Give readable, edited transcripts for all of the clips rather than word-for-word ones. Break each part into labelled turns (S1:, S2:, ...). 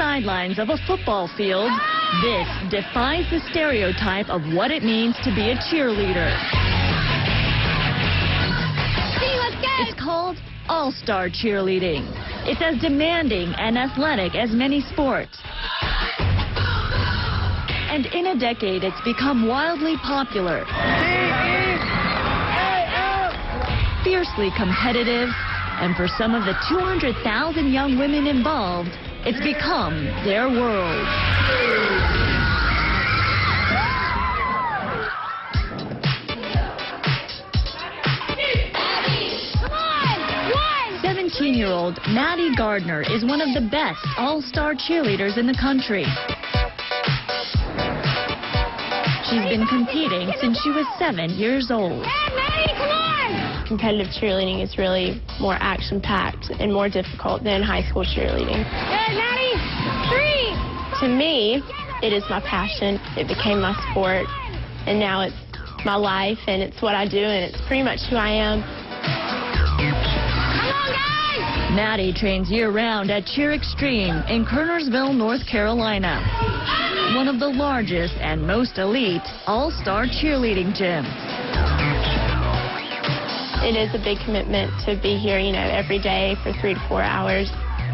S1: sidelines of a football field, this defies the stereotype of what it means to be a cheerleader. It's called all-star cheerleading. It's as demanding and athletic as many sports. And in a decade, it's become wildly popular, fiercely competitive, and for some of the 200,000 young women involved, it's become their world. Come on, 17-year-old Maddie Gardner is one of the best all-star cheerleaders in the country. She's been competing since she was 7 years old.
S2: Hey, Maddie, come on! Competitive cheerleading is really more action-packed and more difficult than high school cheerleading. Good, Maddie! 3! To me, it is my passion. It became my sport, and now it's my life, and it's what I do, and it's pretty much who I am. Come on, guys!
S1: Maddie trains year-round at Cheer Extreme in Kernersville, North Carolina, one of the largest and most elite all-star cheerleading gyms.
S2: It is a big commitment to be here, every day for 3 to 4 hours.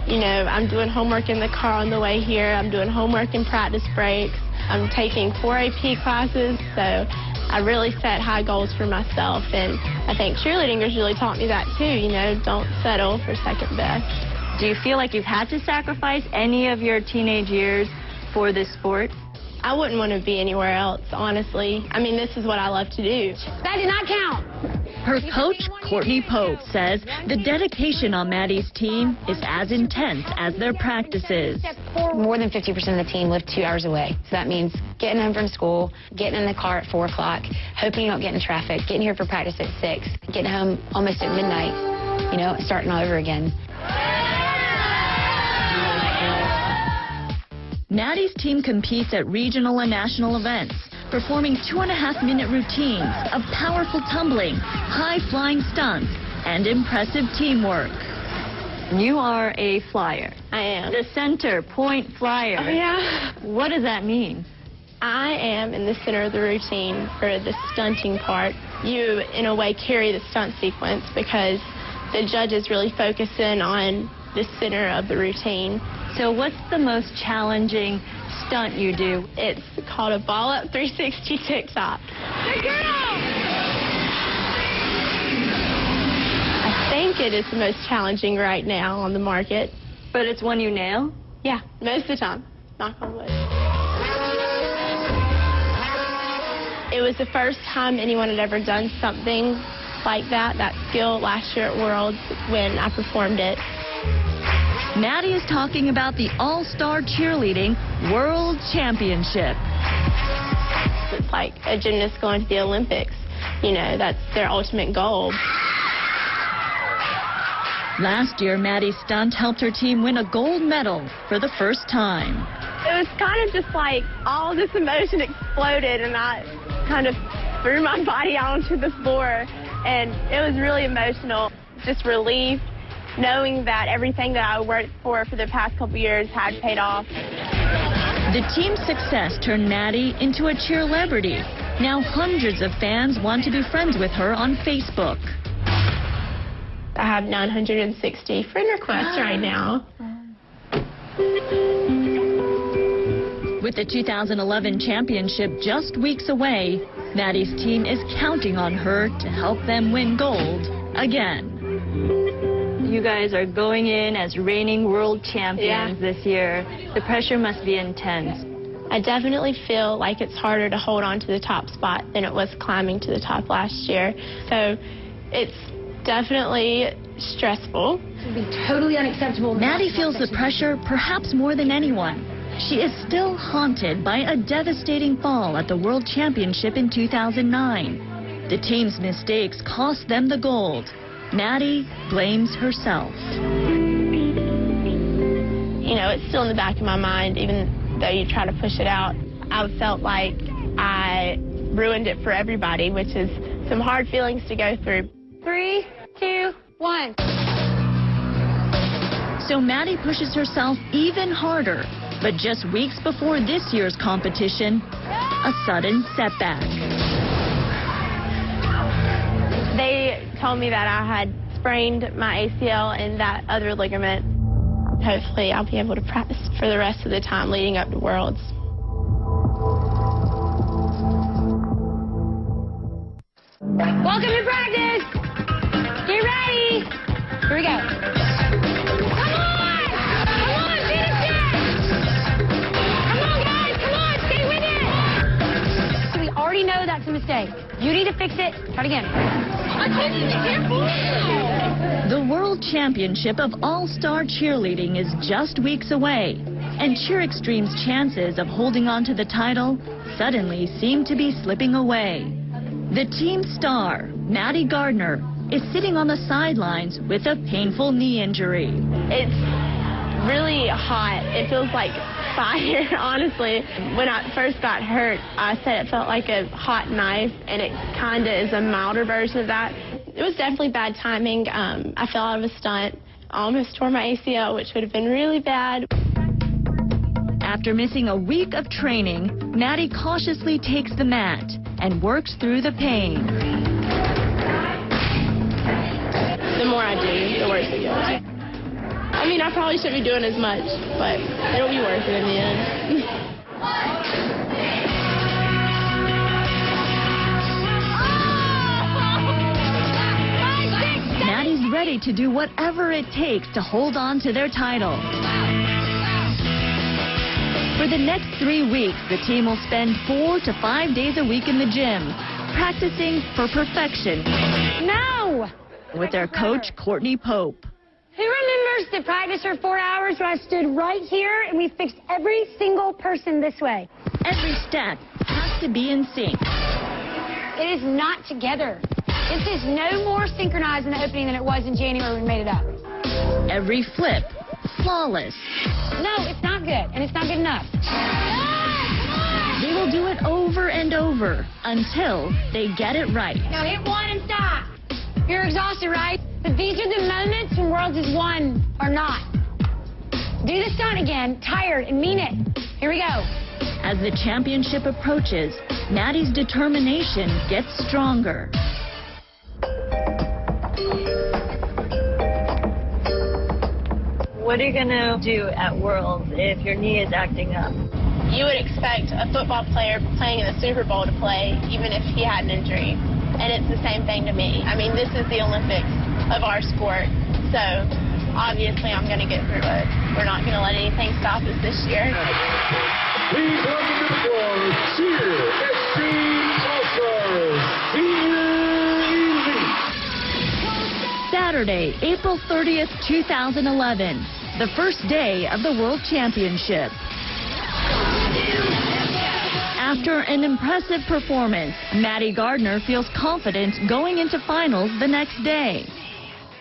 S2: I'm doing homework in the car on the way here. I'm doing homework in practice breaks. I'm taking 4 AP classes, so I really set high goals for myself, and I think cheerleading has really taught me that too, don't settle for second best.
S1: Do you feel like you've had to sacrifice any of your teenage years for this sport?
S2: I wouldn't want to be anywhere else, honestly. This is what I love to do.
S3: That did not count.
S1: Her coach, Courtney Pope, says the dedication on Maddie's team is as intense as their practices.
S3: More than 50% of the team live 2 hours away. So that means getting home from school, getting in the car at 4 o'clock, hoping you don't get in traffic, getting here for practice at 6, getting home almost at midnight, starting all over again.
S1: Maddie's team competes at regional and national events, performing 2.5-minute routines of powerful tumbling, high-flying stunts, and impressive teamwork. You are a flyer.
S2: I am.
S1: The center point flyer.
S2: Oh, yeah.
S1: What does that mean?
S2: I am in the center of the routine for the stunting part. You, in a way, carry the stunt sequence because the judges really focus in on the center of the routine.
S1: So what's the most challenging stunt you do?
S2: It's called a ball-up 360 tick-tock.
S3: Good girl!
S2: I think it is the most challenging right now on the market.
S1: But it's one you nail?
S2: Yeah, most of the time. Knock on wood. It was the first time anyone had ever done something like that skill last year at Worlds when I performed it.
S1: Maddie is talking about the All-Star Cheerleading World Championship.
S2: It's like a gymnast going to the Olympics. That's their ultimate goal.
S1: Last year, Maddie's stunt helped her team win a gold medal for the first time.
S2: It was kind of just like all this emotion exploded, and I kind of threw my body onto the floor, and it was really emotional, just relief, knowing that everything that I worked for the past couple years had paid off.
S1: The team's success turned Maddie into a cheerlebrity. Now hundreds of fans want to be friends with her on Facebook.
S2: I have 960 friend requests right now.
S1: With the 2011 championship just weeks away, Maddie's team is counting on her to help them win gold again. You guys are going in as reigning world champions this year. The pressure must be intense.
S2: I definitely feel like it's harder to hold on to the top spot than it was climbing to the top last year. So it's definitely stressful.
S3: It would be totally unacceptable.
S1: Maddie feels the pressure perhaps more than anyone. She is still haunted by a devastating fall at the World Championship in 2009. The team's mistakes cost them the gold. Maddie blames herself.
S2: It's still in the back of my mind, even though you try to push it out. I felt like I ruined it for everybody, which is some hard feelings to go through.
S3: 3, 2, 1.
S1: So Maddie pushes herself even harder But just weeks before this year's competition, a sudden setback.
S2: They told me that I had sprained my ACL and that other ligament. Hopefully, I'll be able to practice for the rest of the time leading up to Worlds.
S3: Welcome to practice. Get ready. Here we go. Come on! Come on, finish it! Come on, guys! Come on, stay with it! We already know that's a mistake. You need to fix it. Try it again. I told you to be careful.
S1: The World Championship of All-Star Cheerleading is just weeks away, and Cheer Extreme's chances of holding on to the title suddenly seem to be slipping away. The team star, Maddie Gardner, is sitting on the sidelines with a painful knee injury.
S2: It's really hot. It feels like fire, honestly. When I first got hurt, I said it felt like a hot knife, and it kind of is a milder version of that. It was definitely bad timing. I fell out of a stunt, almost tore my ACL, which would have been really bad.
S1: After missing a week of training, Maddie cautiously takes the mat and works through the pain.
S2: The more I do, the worse it goes. I mean, I probably shouldn't be doing as much, but it'll be worth it in the end.
S1: Maddie's ready to do whatever it takes to hold on to their title. For the next 3 weeks, the team will spend 4 to 5 days a week in the gym, practicing for perfection.
S3: No!
S1: With their coach, Courtney Pope.
S3: Who remembers the practice for 4 hours where I stood right here and we fixed every single person this way?
S1: Every step has to be in sync.
S3: It is not together. This is no more synchronized in the opening than it was in January when we made it up.
S1: Every flip, flawless.
S3: No, it's not good, and it's not good enough.
S1: They will do it over and over until they get it right.
S3: Now hit one and stop. You're exhausted, right? But these are the moments when Worlds is won or not. Do the stunt again, tired, and mean it. Here we go.
S1: As the championship approaches, Maddie's determination gets stronger.
S4: What are you going to do at Worlds if your knee is acting up?
S2: You would expect a football player playing in the Super Bowl to play, even if he had an injury. And it's the same thing to me. I mean, this is the Olympics of our sport. So, obviously, I'm going to get through it. We're not going to let anything stop us this year.
S5: Please welcome to the floor, Cheer Extreme All-Stars,
S1: Saturday, April 30th, 2011, the first day of the World Championship. After an impressive performance, Maddie Gardner feels confident going into finals the next day.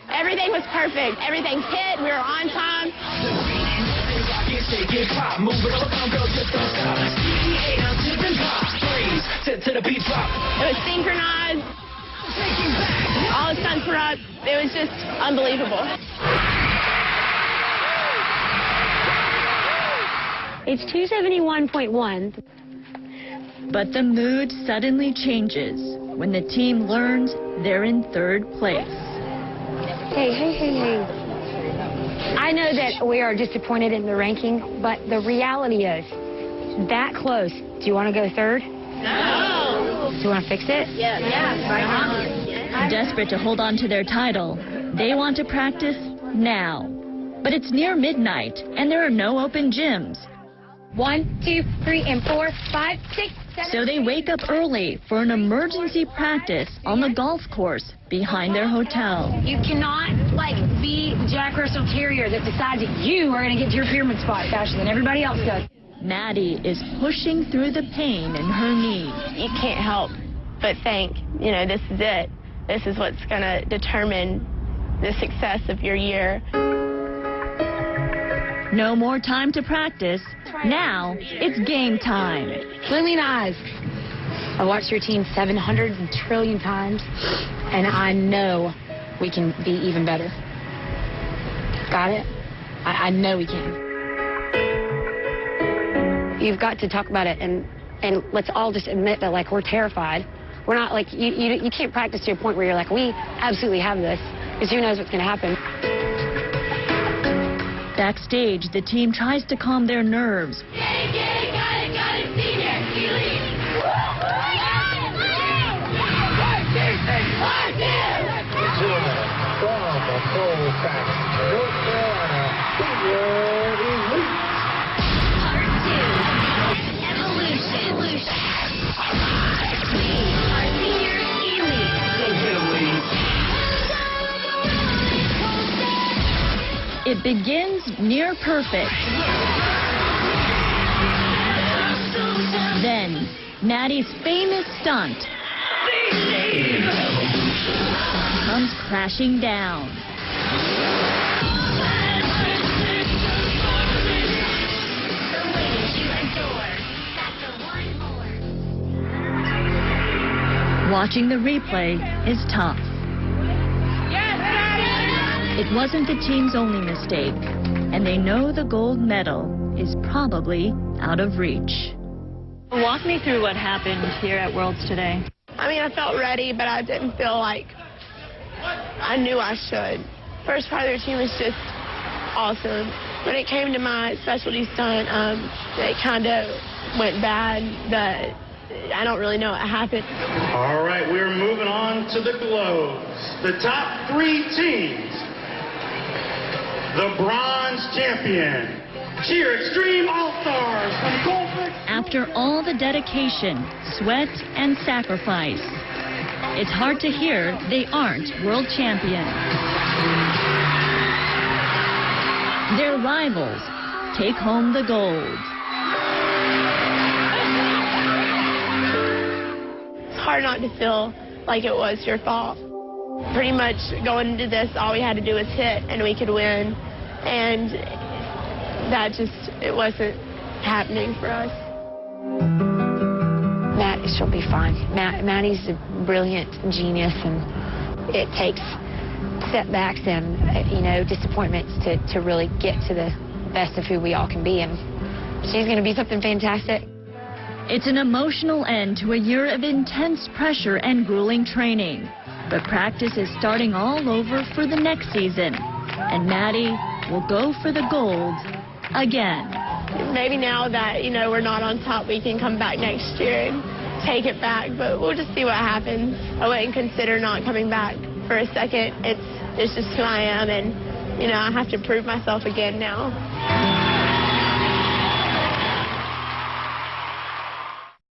S2: Everything was perfect. Everything hit. We were on time. It was synchronized. All the stunts were up. It was just unbelievable.
S3: It's 271.1.
S1: But the mood suddenly changes when the team learns they're in third place.
S3: Hey. I know that we are disappointed in the ranking, but the reality is that close. Do you want to go third?
S2: No.
S3: Do you want to fix it?
S2: Yeah. Right.
S1: Desperate to hold on to their title, they want to practice now. But it's near midnight, and there are no open gyms.
S3: 1, 2, 3, and 4, 5, 6, 7.
S1: So they wake up early for an emergency practice on the golf course behind their hotel.
S3: You cannot, be Jack Russell Terrier that decides that you are going to get to your pyramid spot faster than everybody else does.
S1: Maddie is pushing through the pain in her knee.
S2: You can't help but think, this is it. This is what's going to determine the success of your year.
S1: No more time to practice. Now it's game time.
S3: Lillian eyes. I watched your team 700 trillion times, and I know we can be even better. Got it? I know we can. You've got to talk about it, and let's all just admit that, like, we're terrified. We're not, like, you can't practice to a point where you're like, we absolutely have this, because who knows what's going to happen.
S1: Backstage, the team tries to calm their nerves. It begins near perfect. Then, Maddie's famous stunt comes crashing down. Watching the replay is tough. It wasn't the team's only mistake, and they know the gold medal is probably out of reach. Walk me through what happened here at Worlds today.
S2: I mean, I felt ready, but I didn't feel like I knew I should. First part of the routine was just awesome. When it came to my specialty stunt, it kind of went bad. I don't really know what happened.
S5: All right, we're moving on to the globes. The top 3 teams. The bronze champion, Cheer Extreme All-Stars from Colfax.
S1: After all the dedication, sweat, and sacrifice, it's hard to hear they aren't world champions. Their rivals take home the gold.
S2: It's hard not to feel like it was your fault. Pretty much going into this, all we had to do was hit and we could win. And that it wasn't happening for us.
S3: She'll be fine. Maddie's a brilliant genius, and it takes setbacks and, disappointments to really get to the best of who we all can be. And she's going to be something fantastic.
S1: It's an emotional end to a year of intense pressure and grueling training. But practice is starting all over for the next season. And Maddie will go for the gold again.
S2: Maybe now that, we're not on top, we can come back next year and take it back. But we'll just see what happens. I wouldn't consider not coming back for a second. It's just who I am. And, I have to prove myself again now.